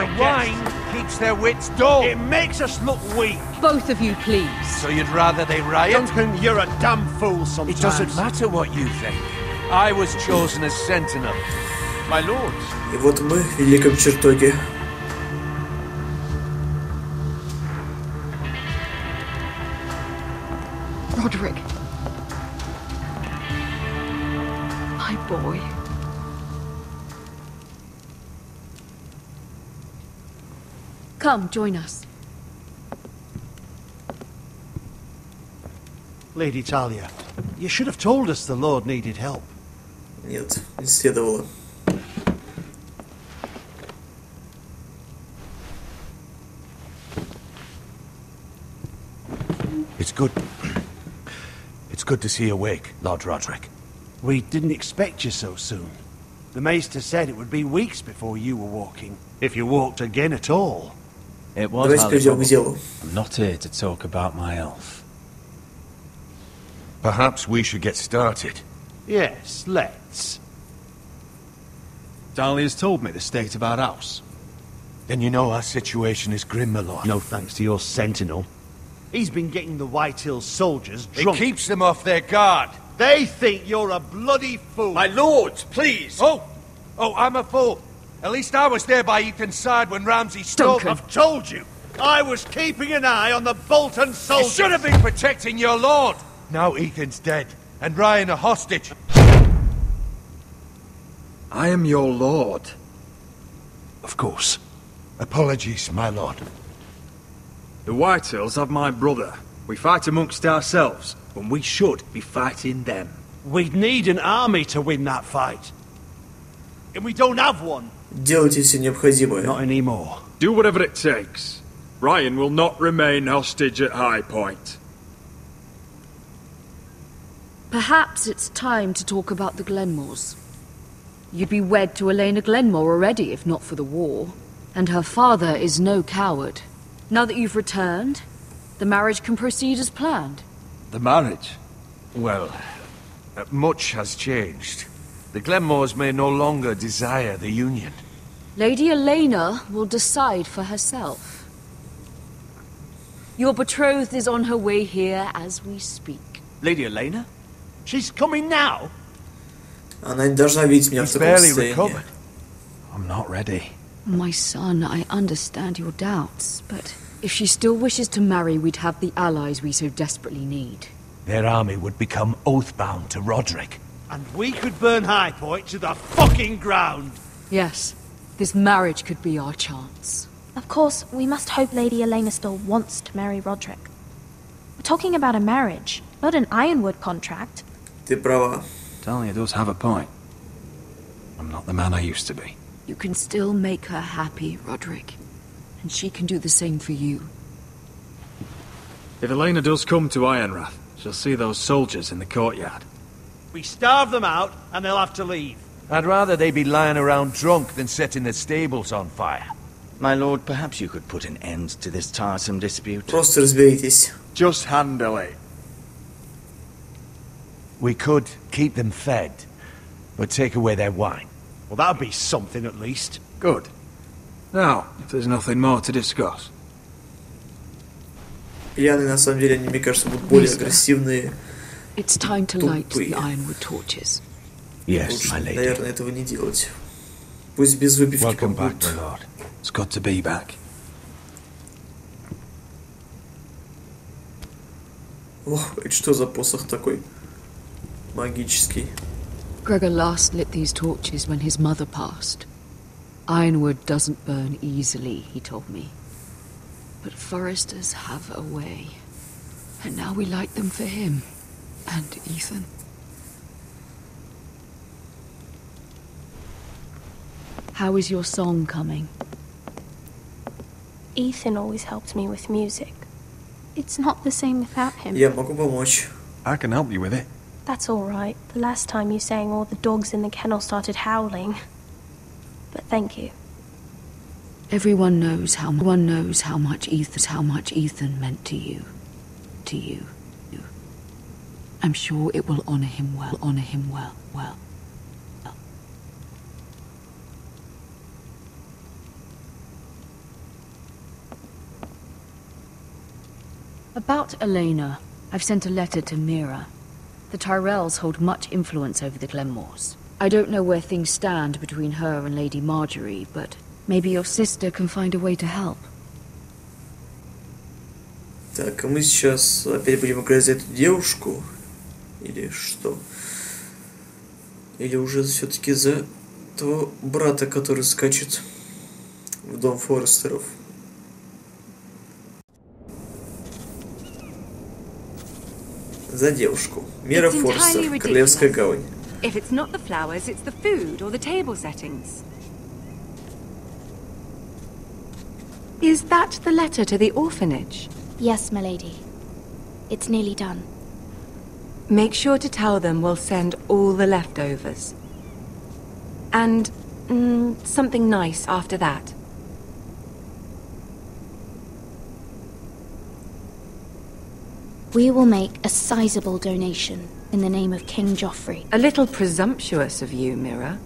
The wine keeps their wits dull. It makes us look weak. Both of you, please. So you'd rather they riot? Duncan, you're a damn fool sometimes. It doesn't matter what you think. I was chosen as sentinel. My lords. И вот мы в Великом чертоге. Roderick. My boy. Come, join us. Lady Talia, you should have told us the Lord needed help. Нет, не следовало. It's good. It's good to see you awake, Lord Roderick. We didn't expect you so soon. The Maester said it would be weeks before you were walking, if you walked again at all. It was Давайте highly перейдем к делу. probable. I'm not here to talk about my elf. Perhaps we should get started. Yes, let's. Dahlia's told me the state of our house. Then you know our situation is grim, my lord. No thanks to your sentinel. He's been getting the White Hills soldiers It drunk. keeps them off their guard. They think you're a bloody fool. My lords, please! Oh, I'm a fool. At least I was there by Ethan's side when Ramsay stole... Duncan. I've told you. I was keeping an eye on the Bolton You soldiers. should have been protecting your lord. Now Ethan's dead, and Ryan a hostage. I am your lord. Of course. Apologies, my lord. The Whitehills have my brother. We fight amongst ourselves, when we should be fighting them. We'd need an army to win that fight. And we don't have one. Делайте все необходимое. Not anymore. Do whatever it takes. Ryan will not remain hostage at High Point. Perhaps it's time to talk about the Glenmores. You'd be wed to Elena Glenmore already, if not for the war. And her father is no coward. Now that you've returned, the marriage can proceed as planned. The marriage? Well, much has changed. The Glenmores may no longer desire the union. Lady Elena will decide for herself. Your betrothed is on her way here as we speak. Lady Elena? She's coming now? Она не должна видеть меня в He's таком barely состоянии. recovered. I'm not ready. My son, I understand your doubts, but if she still wishes to marry, we'd have the allies we so desperately need. Their army would become oath-bound to Roderick. And we could burn High Point to the fucking ground. Yes, this marriage could be our chance. Of course, we must hope Lady Elena still wants to marry Roderick. We're talking about a marriage, not an ironwood contract. Ты права. Dahlia does have a point. I'm not the man I used to be. You can still make her happy, Roderick. And she can do the same for you. If Elena does come to Ironrath, she'll see those soldiers in the courtyard. We starve them out, and they'll have to leave. I'd rather they be lying around drunk than setting the stables on fire. My lord, perhaps you could put an end to this tiresome dispute. Просто разберитесь. Just handle it. We could keep them fed, but take away their wine. Well, that'd be something at least. Good. Now, if there's nothing more to discuss. Пьяные, на самом деле, они, мне кажется, будут более Mister. агрессивные. It's time to light the Тупые. ironwood torches. Yes, Лучше, my lady. наверное, этого не делать. Пусть без выпивки Welcome back, побудут. my lord. It's good to be back. Ох, это что за посох такой? Магический. Gregor last lit these torches when his mother passed. Ironwood doesn't burn easily, he told me. But foresters have a way. And now we light them for him. And Ethan. How is your song coming? Ethan always helped me with music. It's not the same without him. Я могу помочь. I can help you with it. That's all right. The last time you sang, all the dogs in the kennel started howling. But thank you. Everyone knows how much Ethan meant to you. To you. I'm sure it will honor him well. About Elena, I've sent a letter to Mira. The Tyrells hold much influence over the Glenmores. I don't know where things stand between her and Lady Marjorie, but maybe your sister can find a way to help. Так, а мы сейчас опять будем играть за эту девушку? Или что? Или уже все-таки за того брата, который скачет в дом Форестеров? За девушку. Мира Форестер, Королевская гавань. If it's not the flowers, it's the food or the table settings. Is that the letter to the orphanage? Yes, my lady. It's nearly done. Make sure to tell them we'll send all the leftovers. And something nice after that. We will make a sizable donation in the name of King Joffrey. A little presumptuous of you, Mira.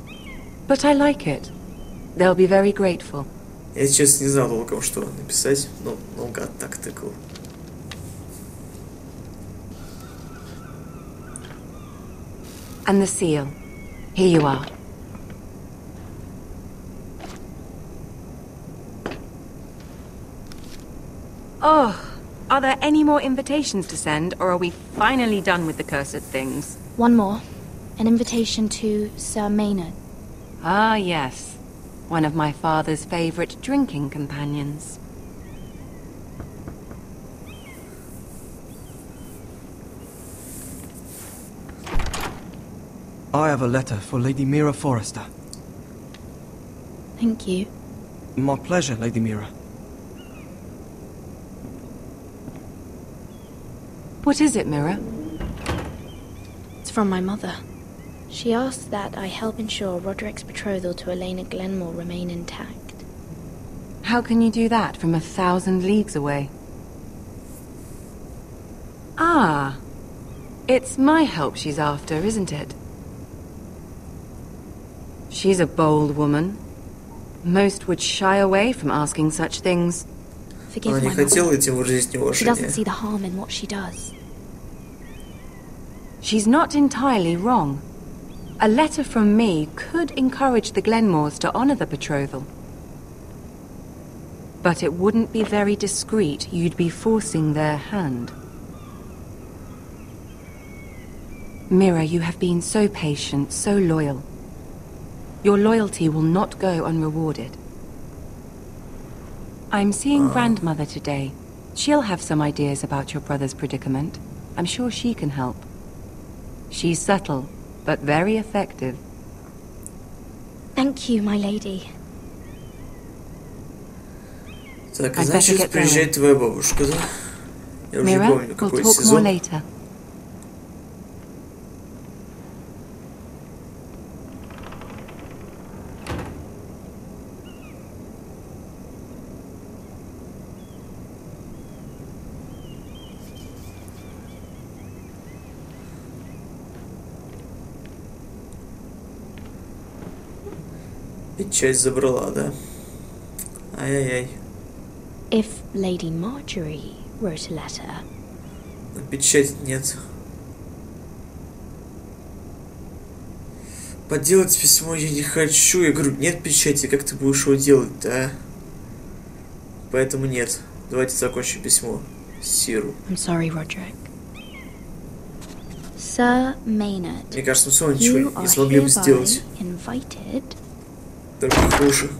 But I like it. They'll be very grateful. Я сейчас не знал толком, что написать, но наугад так тыкал. And the seal. Here you are. Oh, are there any more invitations to send, or are we finally done with the cursed things? One more. An invitation to Sir Maynard. Ah, yes. One of my father's favorite drinking companions. I have a letter for Lady Mira Forrester. Thank you. My pleasure, Lady Mira. What is it, Mira? It's from my mother. She asked that I help ensure Roderick's betrothal to Elena Glenmore remain intact. How can you do that from 1,000 leagues away? Ah, it's my help she's after, isn't it? She's a bold woman. Most would shy away from asking such things. Forgive Она не my хотела mother. этим выразить She doesn't неуважение. see the harm in what she does. She's not entirely wrong. A letter from me could encourage the Glenmores to honor the betrothal. But it wouldn't be very discreet. You'd be forcing their hand. Mira, you have been so patient, so loyal. Your loyalty will not go unrewarded. I'm seeing Grandmother today. She'll have some ideas about your brother's predicament. I'm sure she can help. She's subtle, but very effective. Thank you, my lady. Так, I'd better значит, get приезжает твоя бабушка, да? Я уже не Mira, помню, we'll какой talk more сезон. later. Часть забрала, да? Ай-яй-яй. If Lady Marjorie wrote a letter, Но печати нет. Поделать письмо я не хочу. Я говорю, нет печати, как ты будешь его делать-то, а? Поэтому нет. Давайте закончим письмо. Сиру. I'm sorry, Roderick. Sir Maynard, Мне кажется, мы с вами ничего you не are смогли бы hereby сделать. invited. Только хуже.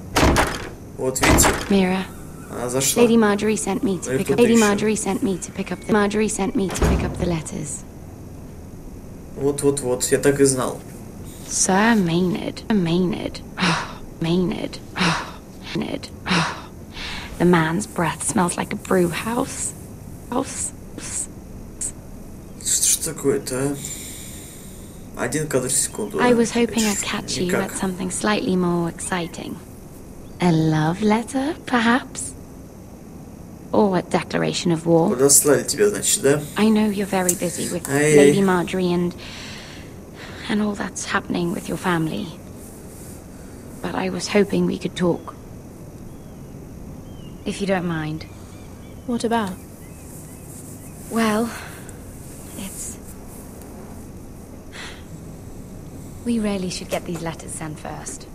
Вот видите, Mira, она зашла. Lady Marjorie sent me to Ну и pick up. кто-то Lady еще. Marjorie sent me to pick up the. Marjorie sent me to pick up the letters. Вот-вот-вот, я так и знал. Sir Maynard, Maynard, Maynard, Maynard. The man's breath smells like a brew house. Что ж такое-то, а? Один кадр в секунду. I а? was hoping Это I'd ж catch you никак. at something slightly more exciting. A love letter, perhaps? Or a declaration of war? Подослали тебя, значит, да? I know you're very busy with Aye. Lady Marjorie and all that's happening with your family. But I was hoping we could talk. If you don't mind. What about? Well, it's... We really should get these letters sent first.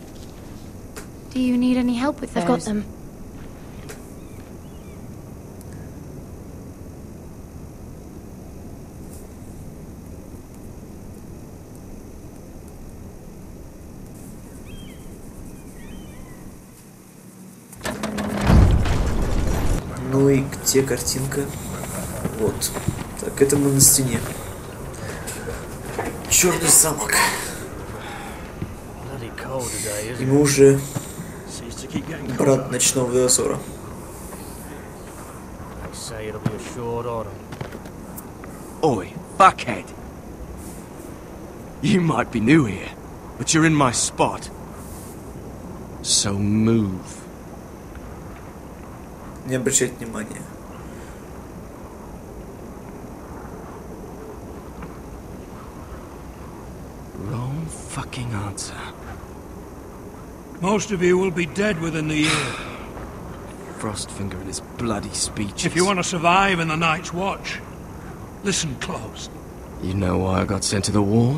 Do you need any help with those? I've got them. Ну и где картинка? Вот. Так, это мы на стене. Черный замок. И мы уже брат ночного дозора. Oi, fuckhead. You might be new here, but you're in my spot. So move. Не обращать внимания. Wrong fucking answer. Most of you will be dead within the year. Frostfinger and his bloody speeches. If you want to survive in the Night's Watch, listen close. You know why I got sent to the war?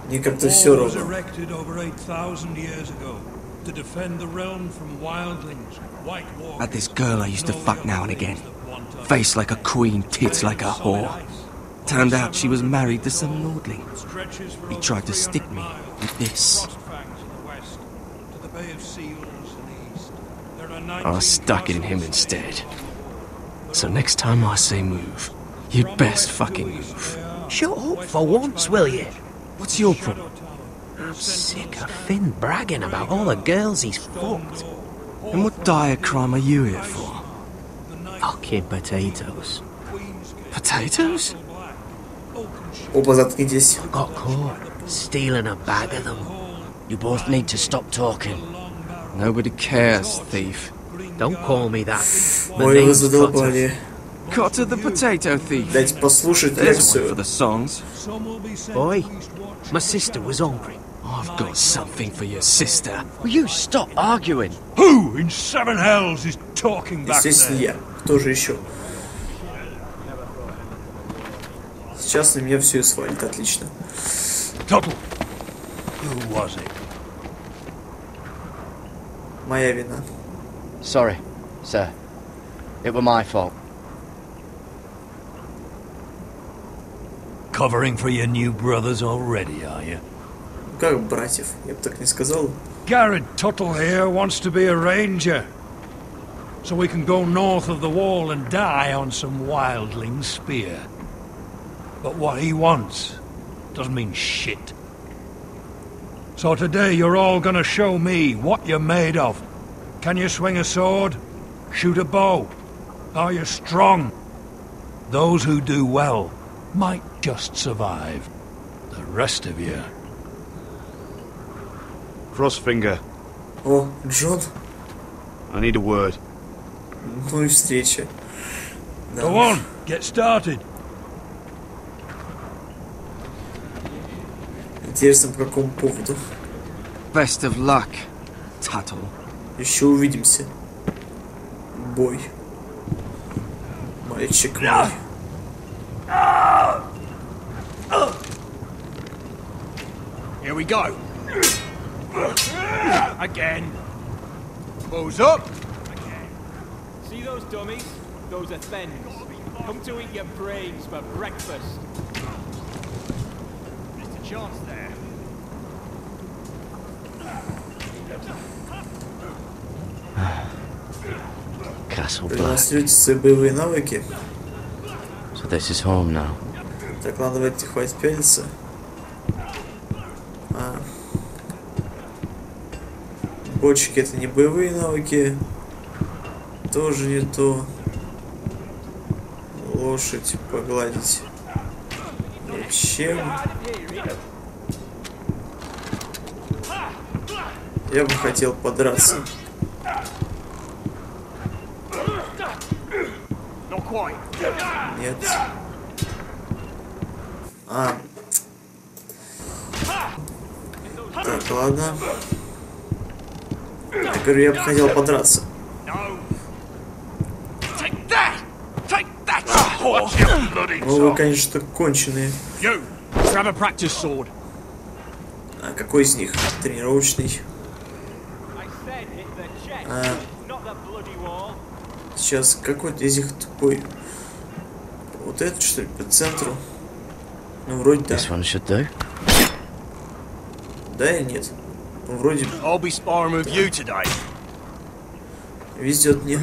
Мне как-то все was равно. erected over 8,000 years ago to defend the realm from wildlings, white walkers. Had this girl I used to fuck now and again. Face like a queen, tits like a whore. Turned out she was married to some lordling. He tried to stick me with this. I stuck it in him instead. So next time I say move, you'd best fucking move. Shut up for once, will you? What's your problem? I'm sick of Finn bragging about all the girls he's fucked. And what dire crime are you here for? Fucking potatoes. Potatoes? Оба заткнитесь. Got caught stealing a bag of them. You both need to stop talking. Nobody cares, thief. Don't call me that. My Ой, вы name's задолбали. Cotter the potato thief. Дайте послушать There's one лекцию. for the songs. Boy, my sister was hungry. I've got something for your sister. Will you stop arguing? Who in seven hells is talking back Естественно, there? я. Кто же еще? Сейчас на меня все и свалит. Отлично. Tuttle. Who was it? Моя вина. Sorry, sir. It were my fault. Covering for your new brothers already, are you? Как братьев? Я бы так не сказал. Garrett Tuttle here wants to be a ranger. So we can go north of the wall and die on some wildling spear. But what he wants doesn't mean shit. So today you're all gonna show me what you're made of. Can you swing a sword? Shoot a bow? Are you strong? Those who do well might just survive. The rest of you... Crossfinger. О, Джон. I need a word. Ну и встреча. Да. Go on, get started. Интересно, по какому поводу. Best of luck, Tuttle. Еще увидимся. Бой. Мальчик мой. Here we go. Again. Balls up. Again. See those dummies? Those are thens. Come to eat your brains for breakfast. Just a chance there. Castle Black. Продемонстрируйте свои боевые навыки. So this is home now. Так, ладно, давайте хватит пялиться. Бочки — это не боевые навыки. Тоже не то. Лошадь погладить. Зачем? Я бы хотел подраться. Нет. Так, ладно. Я говорю, я бы хотел подраться. Take that! Take that! Ну вы, конечно, конченые. А какой из них? Тренировочный. Сейчас какой-то из них тупой. Вот этот, что ли, по центру? Ну, вроде да. Да и нет. Ну, вроде... Везет мне.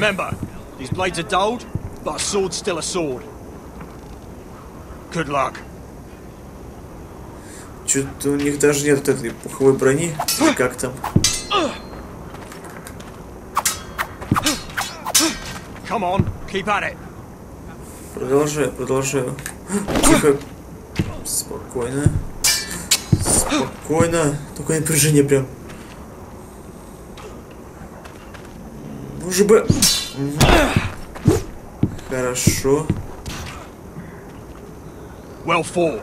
Что-то у них даже нет вот этой пуховой брони. Как там? Продолжаю. Тихо. Спокойно. Спокойно. Такое напряжение прям. Ну же бы. Хорошо. Well fought.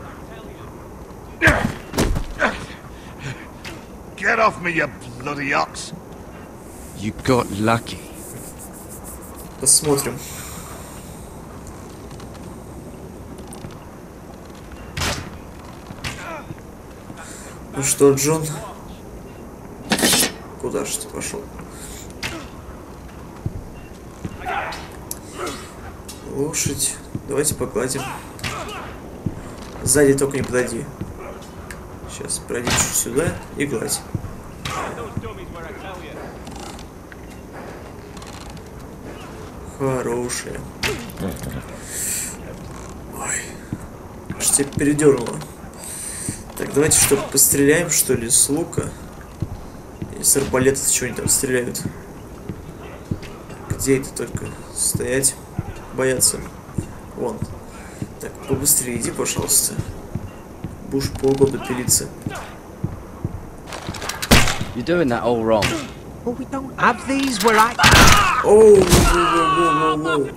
Get off me, you bloody ox. You got lucky. Посмотрим. Ну что, Джон? Куда же ты пошел? Лошадь. Давайте погладим. Сзади только не подойди. Сейчас пройди чуть сюда и гладь. Хорошая. Ой. Аж тебя передернуло. Так, давайте что, постреляем, что ли, с лука? Или с арбалета что-нибудь там стреляют? Где это только стоять? Бояться. Вон. Так, побыстрее иди, пожалуйста. Будешь полгода пилиться. You're doing that all wrong. Well, we don't have these where I... Oh, whoa.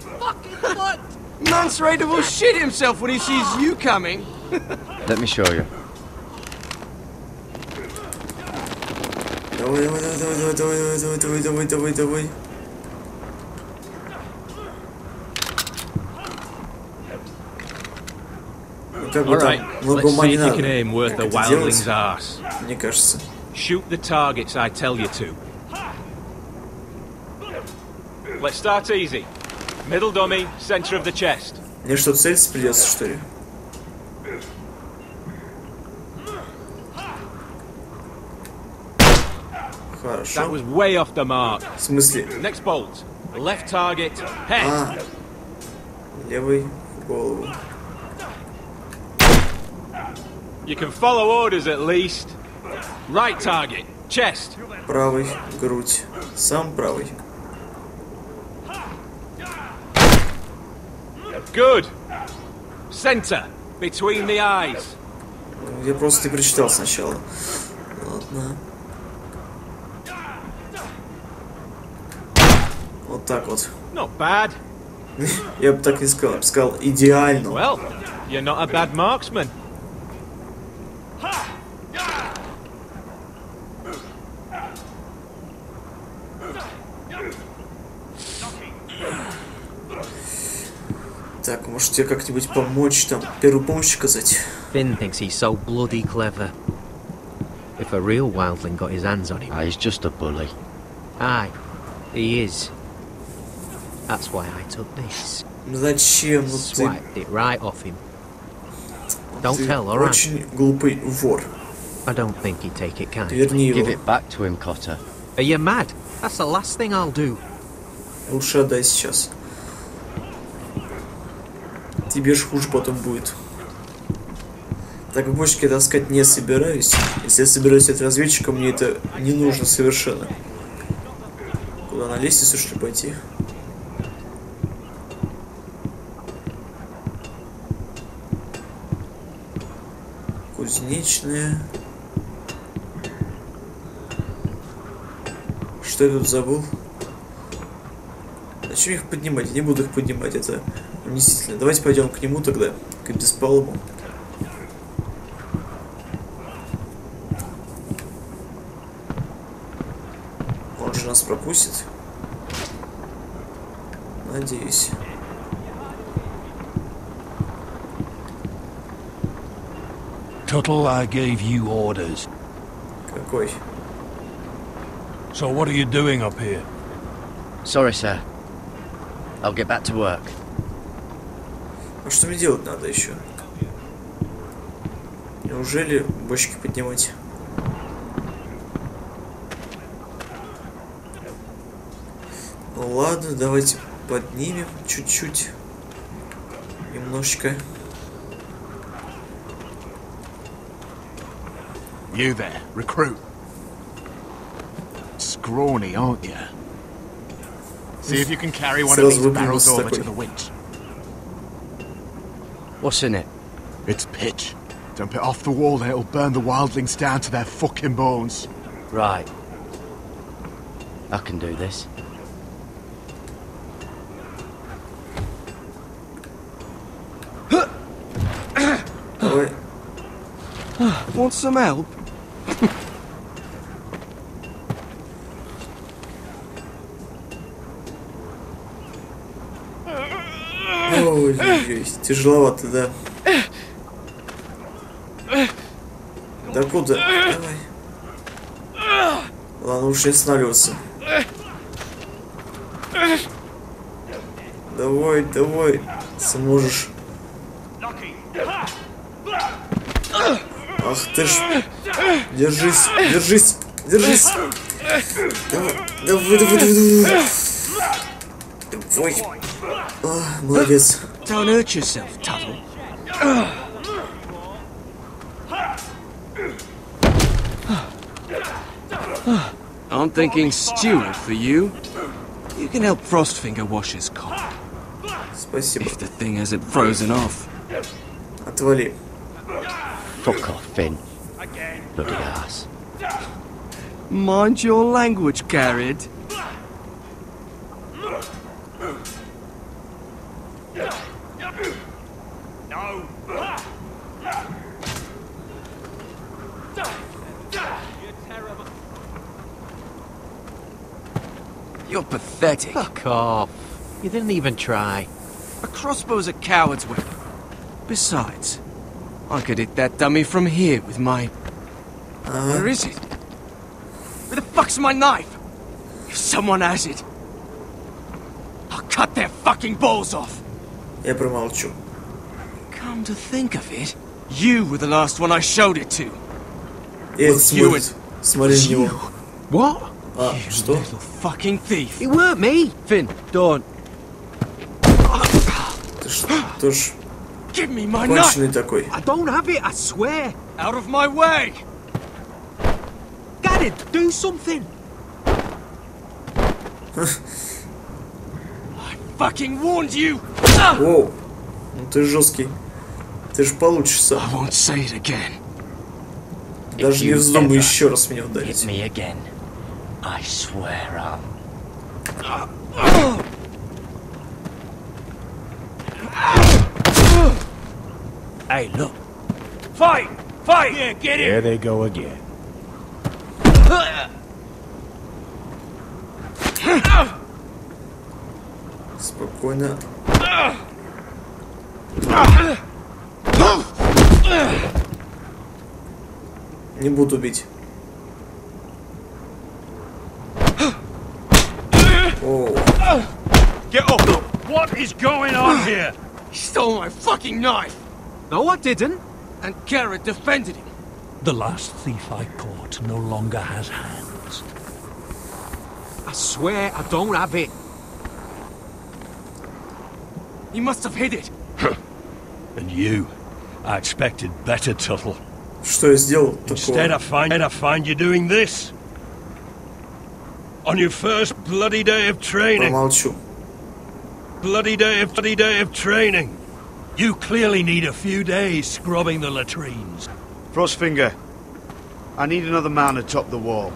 Mance Raider will shit himself when he sees you coming. Let me show you. Давай. Как бы там много ума не надо. Как это делать, мне кажется. Shoot the targets I tell you to. Let's start easy. Middle dummy, center of the chest. Мне что, целиться придется, что ли? Хорошо. That was way off the mark. В смысле? Next bolt. Left target, head. Левый в голову. You can follow orders at least. Right target, chest. Правый, грудь. Сам правый. Good. Center, between the eyes. Я просто не прочитал сначала. Ладно. Вот так вот. Not bad. Я бы так не сказал, я бы сказал идеально. Well, you're not a bad marksman. Так, может тебе как-нибудь помочь, там, первую помощь оказать? Finn thinks he's so bloody clever. If a real wildling got his hands on him... He's just a bully. Aye, he is. That's why I took this. Зачем? Ну ты... Swiped it right off him. Don't tell, alright? Очень глупый вор. I don't think he'd take it kindly. Верни его. Give it back to him, Cotter. Are you mad? That's the last thing I'll do. Лучше отдай сейчас. Тебе ж хуже потом будет. Так, бочки таскать не собираюсь. Если я собираюсь стать разведчиком, мне это не нужно совершенно. Куда, на лестницу, что ли, пойти? Кузнечная. Что я тут забыл? Зачем их поднимать? Я не буду их поднимать, это унизительно. Давайте пойдем к нему тогда, к беспалому. Он же нас пропустит. Надеюсь. Tuttle, I gave you orders. Какой? So what are you doing up here? Sorry, sir. I'll get back to work. А что мне делать надо еще? Неужели бочки поднимать? Ну ладно, давайте поднимем чуть-чуть. Немножечко. You there, recruit. Scrawny, aren't you? See if you can carry one of these barrels over to the winch. What's in it? It's pitch. Dump it off the wall, then it'll burn the wildlings down to their fucking bones. Right. I can do this. Давай. Want some help? Ой-ой-ой, тяжеловато, да. Да куда? Давай. Ладно, уж не останавливаться. Давай, давай. Сможешь. Ах ты ж. Держись, держись, держись. Давай, давай, давай, давай. Ой. А, молодец. Don't hurt yourself, Tuttle. I'm thinking steward for you. You can help Frostfinger wash his cock. Спасибо. If the thing hasn't frozen off. Отвали. Fuck off, Finn. Bloody ass. Mind your language, Garrett. You're pathetic. Fuck off. You didn't even try. A crossbow's a coward's weapon. Besides, I could hit that dummy from here with my... Where is it? Where the fuck's my knife? If someone has it, I'll cut their fucking balls off. Я промолчу. Come to think of it, you were the last one I showed it to. Смотри, смотри на него. What? А, что? Little fucking thief. It weren't me. Finn, don't. Ты что ж Give me my конченый knife. такой. I don't have it, I swear. Out of my way. Garrett, do something. I fucking warned you. Воу, ну ты жесткий. Ты же получишь сам. I won't say it again. Даже не вздумай еще раз меня ударить. Hit me again. I swear I'll... Hey, look. Fight! Fight! Yeah, get it! There they go again. Спокойно. Не буду бить. Оу. Get up! What is going on here? He stole my fucking knife. No, I didn't. And Garrett defended him. The last thief I caught no longer has hands. I swear I don't have it. He must have hid it. And you, I expected better, Tuttle. Что я сделал Instead такого? I find you doing this. On your first bloody day of training. Промолчу. Bloody day of training. You clearly need a few days scrubbing the latrines. Frostfinger, I need another man atop the wall.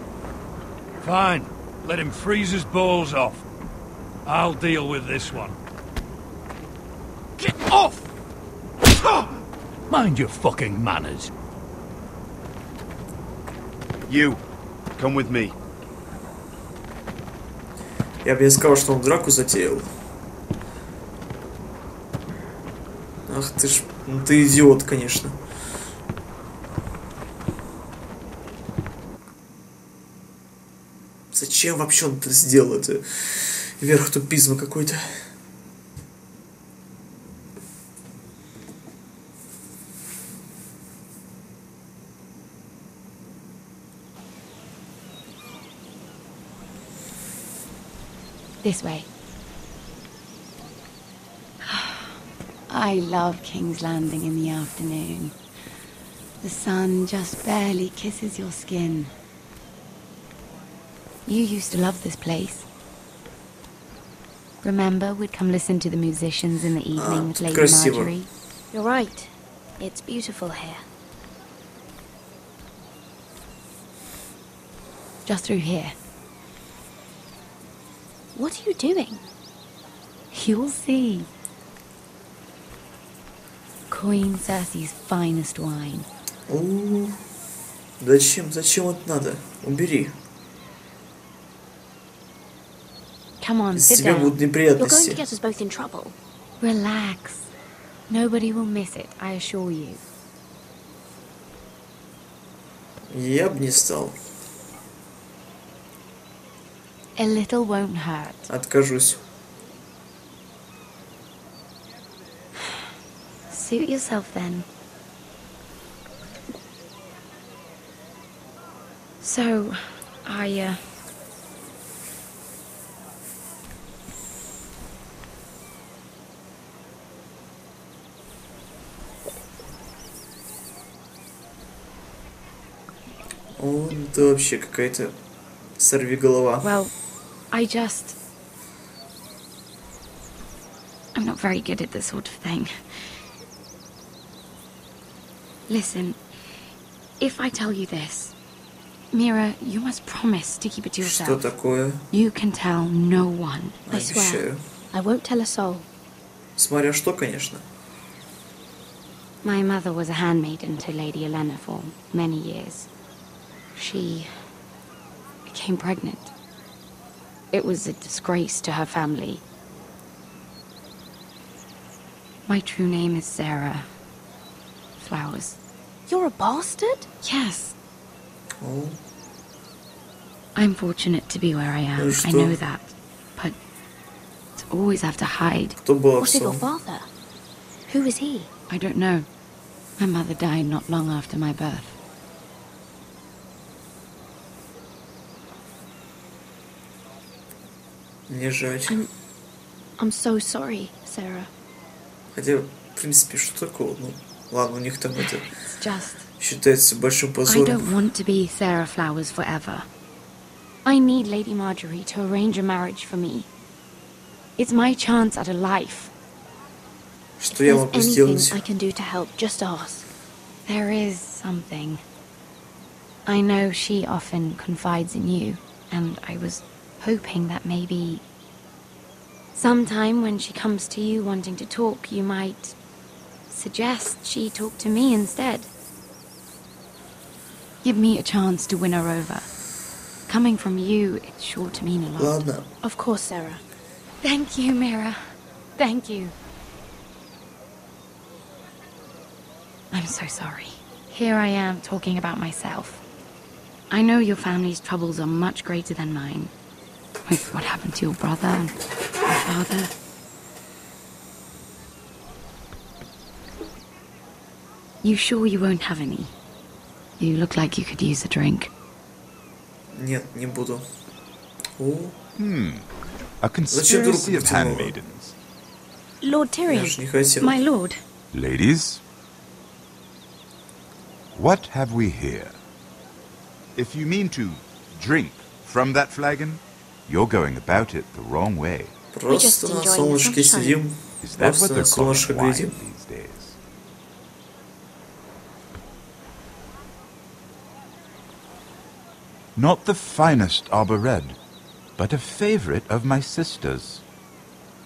Fine. Let him freeze his balls off. I'll deal with this one. Get off! Mind your fucking manners. You, come with me. Я бы не сказал, что он драку затеял. Ах ты ж... Ну ты идиот, конечно. Зачем вообще он это сделал? Это верх тупизма какой-то. This way. I love King's Landing in the afternoon. The sun just barely kisses your skin. You used to love this place. Remember, we'd come listen to the musicians in the evening with Lady Marjorie? You're right. It's beautiful here. Just through here. What are you doing? You'll see. Queen Cersei's finest wine. Зачем? Зачем это надо? Убери. Come on, Из sit тебя down. будут You're going to неприятности. get us both in trouble. Relax. Nobody will miss it, I assure you. Я бы не стал. A little won't hurt. Откажусь. Suit yourself then. So, О, это вообще какая-то сорвиголова. Well, I'm not very good at this sort of thing. Listen, if I tell you this, Mira, you must promise to keep it to yourself. Что такое? You can tell no one. I swear. Обещаю. I won't tell a soul. Смотря что, конечно. My mother was a handmaiden to Lady Olenna for many years. She became pregnant. It was a disgrace to her family. My true name is Sarah Flowers. You're a bastard? Yes. Oh. I'm fortunate to be where I am. Ну и I know что? that. But to always have to hide. Кто был What of your отцом? father? Who is he? I don't know. My mother died not long after my birth. Мне жаль. I'm so sorry, Sarah. Хотя, в принципе, что такого? Ну, ладно, у них там это It's just... считается большим I позором. don't want to be Sarah Flowers forever. I need Lady Marjorie to arrange a marriage for me. It's my chance at a life. Что я There's могу anything сделать? I can do to help, just ask. There is something. I know she often confides in you, and I was hoping that maybe... sometime when she comes to you wanting to talk, you might suggest she talk to me instead. Give me a chance to win her over. Coming from you, it's sure to mean a lot. Ладно. Of course, Sarah. Thank you, Mira. Thank you. I'm so sorry. Here I am talking about myself. I know your family's troubles are much greater than mine. With what happened to your brother and your father. You sure you won't have any? You look like you could use a drink. Нет, не буду. О, A conspiracy of handmaidens. Lord я же не хотел. My lord. Ladies, what have we here? If you mean to drink from that flagon, you're going about it the wrong way. Просто на солнышке сидим. Is that what Просто на they're calling солнышко wine глядим. these days? Not the finest arbor red, but a favorite of my sister's.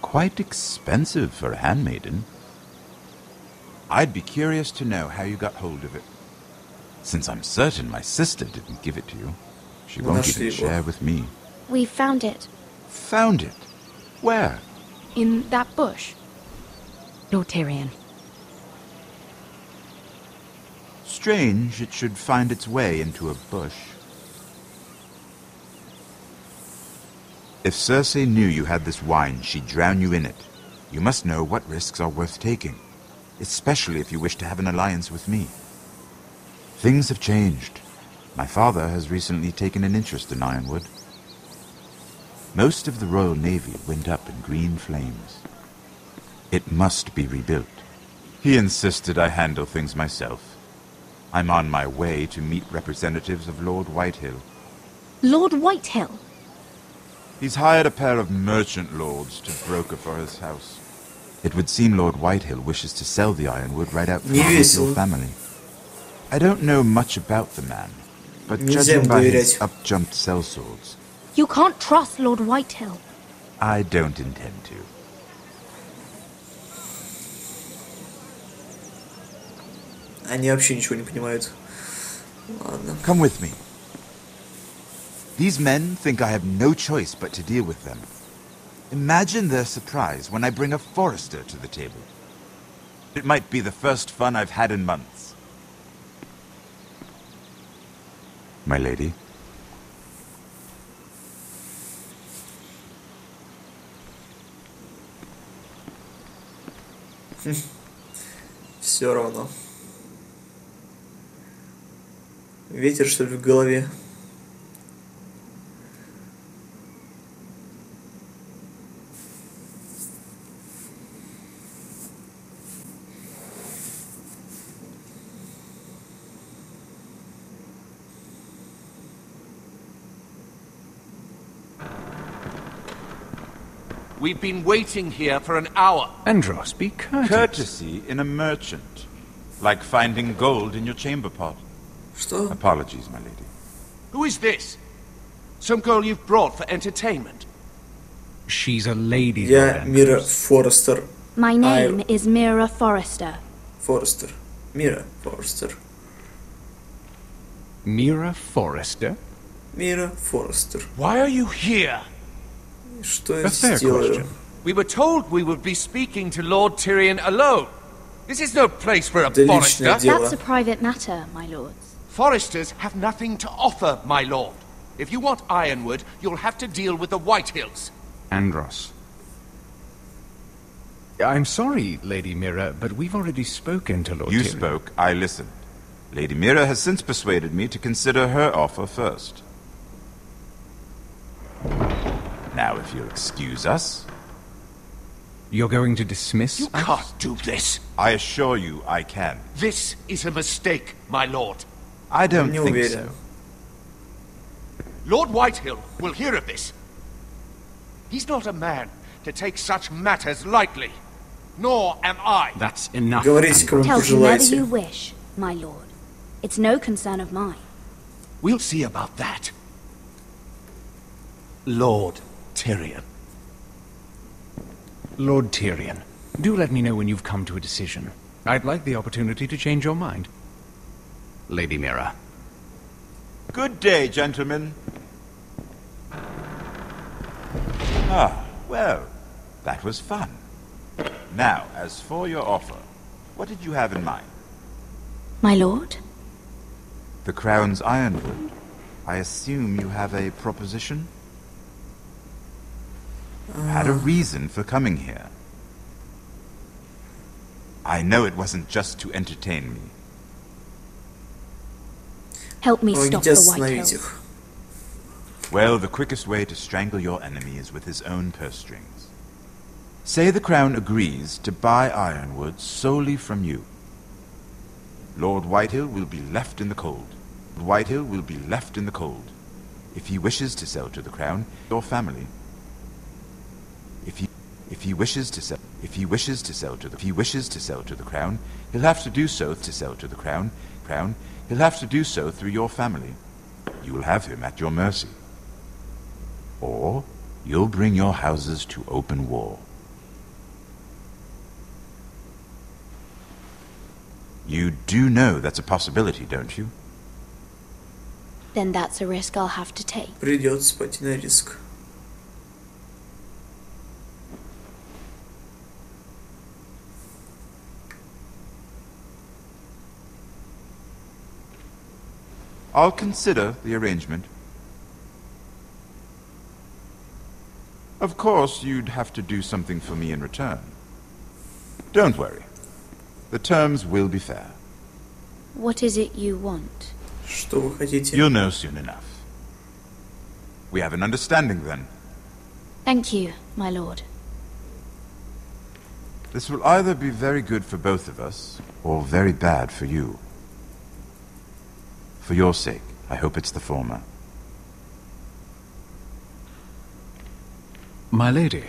Quite expensive for a handmaiden. I'd be curious to know how you got hold of it. Since I'm certain my sister didn't give it to you, she Мы won't нашли even его. share with me. We found it. Found it? Where? In that bush. Lord Tyrion. Strange it should find its way into a bush. If Cersei knew you had this wine, she'd drown you in it. You must know what risks are worth taking, especially if you wish to have an alliance with me. Things have changed. My father has recently taken an interest in Ironwood. Most of the Royal Navy went up in green flames. It must be rebuilt. He insisted I handle things myself. I'm on my way to meet representatives of Lord Whitehill. Lord Whitehill? He's hired a pair of merchant lords to broker for his house. It would seem Lord Whitehill wishes to sell the Ironwood right out from your family. I don't know much about the man, but judging by his up-jumped sellswords, You can't trust Lord Whitehill. I don't intend to. Они вообще ничего не понимают. Ладно. Come with me. These men think I have no choice but to deal with them. Imagine their surprise when I bring a forester to the table. It might be the first fun I've had in months. My lady. Все равно. Ветер, что ли, в голове? We've been waiting here for an hour. Andros, be courteous. Courtesy in a merchant. Like finding gold in your chamber pot. Что? Apologies, my lady. Who is this? Some girl you've brought for entertainment? She's a lady. Я Мира Форестер. My name is Mira Forrester. Forrester. Mira Forrester. Mira Forrester? Mira Forrester. Why are you here? Что я здесь делаю? We were told we would be speaking to Lord Tyrion alone. This is no place for a forester. That's a private matter, my lords. Foresters have nothing to offer, my lord. If you want Ironwood, you'll have to deal with the Whitehills. Andros. I'm sorry, Lady Mira, but we've already spoken to Lord You Tyrion. spoke, I listened. Lady Mira has since persuaded me to consider her offer first. Now, if you'll excuse us... You're going to dismiss You can't do this. I assure you I can. This is a mistake, my lord. I don't think so. Lord Whitehill will hear of this. He's not a man to take such matters lightly. Nor am I. That's enough. Tell whomever you wish, my lord. It's no concern of mine. We'll see about that. Lord Tyrion. Lord Tyrion, do let me know when you've come to a decision. I'd like the opportunity to change your mind. Lady Mira. Good day, gentlemen. Ah, well, that was fun. Now, as for your offer, what did you have in mind? My lord? The Crown's Ironwood. I assume you have a proposition? Had a reason for coming here. I know it wasn't just to entertain me. Help me stop the Whitehills. Well, the quickest way to strangle your enemy is with his own purse strings. Say the Crown agrees to buy Ironwood solely from you. Lord Whitehill will be left in the cold. Whitehill will be left in the cold. If he wishes to sell to the Crown, your family. If he wishes to sell to the Crown, he'll have to do so to sell to the Crown. He'll have to do so through your family. You will have him at your mercy. Or you'll bring your houses to open war. You do know that's a possibility, don't you? Then that's a risk I'll have to take. Придется пойти на риск. I'll consider the arrangement. Of course, you'd have to do something for me in return. Don't worry. The terms will be fair. What is it you want? Что вы хотите? You'll know soon enough. We have an understanding then. Thank you, my lord. This will either be very good for both of us, or very bad for you. For your sake, I hope it's the former. My lady.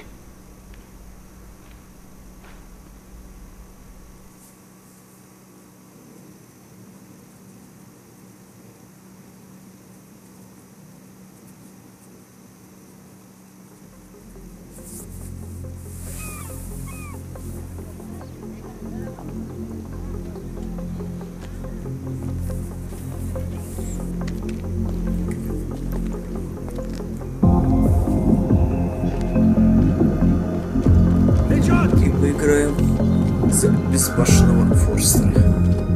И мы играем за безбашенного Форстера.